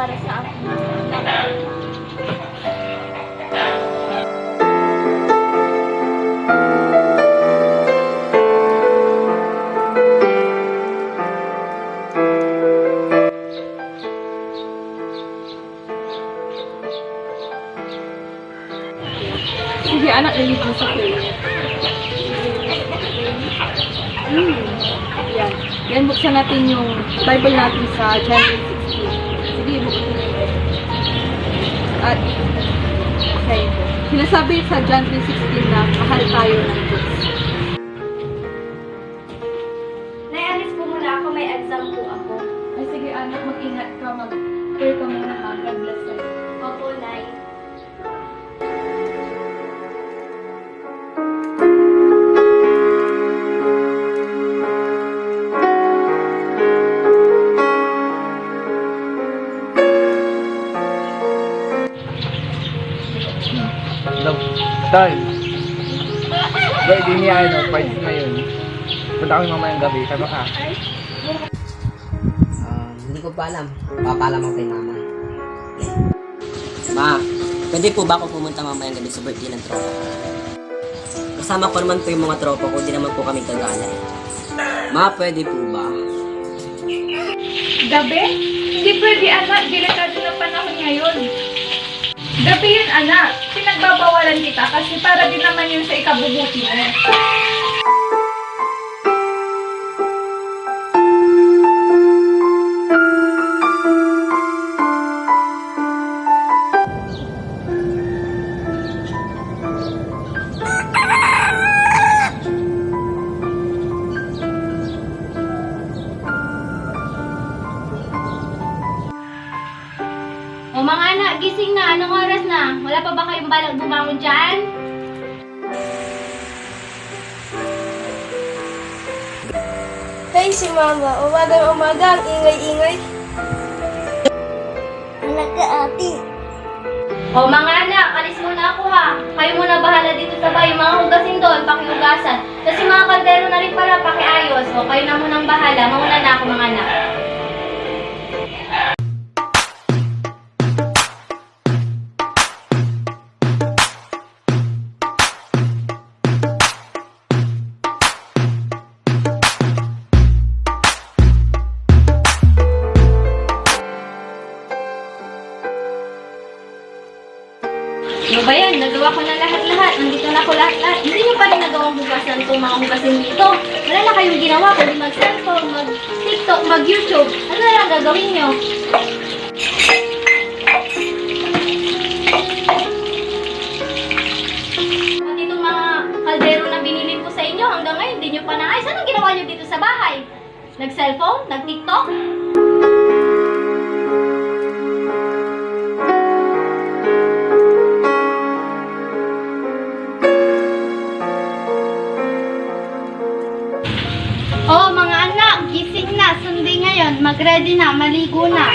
para sa aking mga anak. Sige anak, nalib mo sa prayer. Yan. Yan, buksan natin yung Bible natin sa January 16. Sige, buksan natin. At, okay. Sinasabi sa January 16 na mahal tayo ng Diyos. Naialis po muna ako, may exam po ako. Ay, sige anak, mag-ingat ka. Mag-prayer ka muna ha. God bless you. Opo, Nay. Hello. Tol. Ba, di niya parts na yun. Punta kami mamayang gabi. Kaya baka. Hindi ko pa alam. Papalam ako kay mama. Ma, pwede po ba ako pumunta mamayang gabi sa birthday ng tropa ko? Kasama ko naman po yung mga tropa ko, di naman po kami kagala eh. Ma, pwede po ba? Gabi? Hindi pwede anak, delikado na panahon ngayon. Gabi yun anak, pinagbabawalan kita kasi para din naman yun sa ikabubuti mo. O mga anak, gising na. Anong oras na? Wala pa ba kayong balak bumangon dyan? Hey, si Mama. Umagang-umaga, ang ingay-ingay. Anak ka, ate. O mga anak, alis muna ako ha. Kayo muna bahala dito sa bahay. Mga hugasin doon, pakihugasan. Kasi mga kaldero na rin pala, pakiayos. O kayo na munang bahala. Mauna na ako mga anak. Ano ba yan? Nagawa ko na lahat-lahat. Nandito na ako lahat-lahat. Hindi nyo pa rin nagawang hugasan itong mga hugasin dito. Wala na kayong ginawa. Kundi mag-cellphone, mag-tiktok, mag-youtube. Ano na lang gagawin nyo? At itong mga kaldero na binili ko sa inyo, hanggang ngayon, hindi nyo pa naayos. Anong ginawa nyo dito sa bahay? Nag-cellphone? Nag-tiktok? Oh, mga anak, gising na, Sunday ngayon, mag-ready na, maligo na.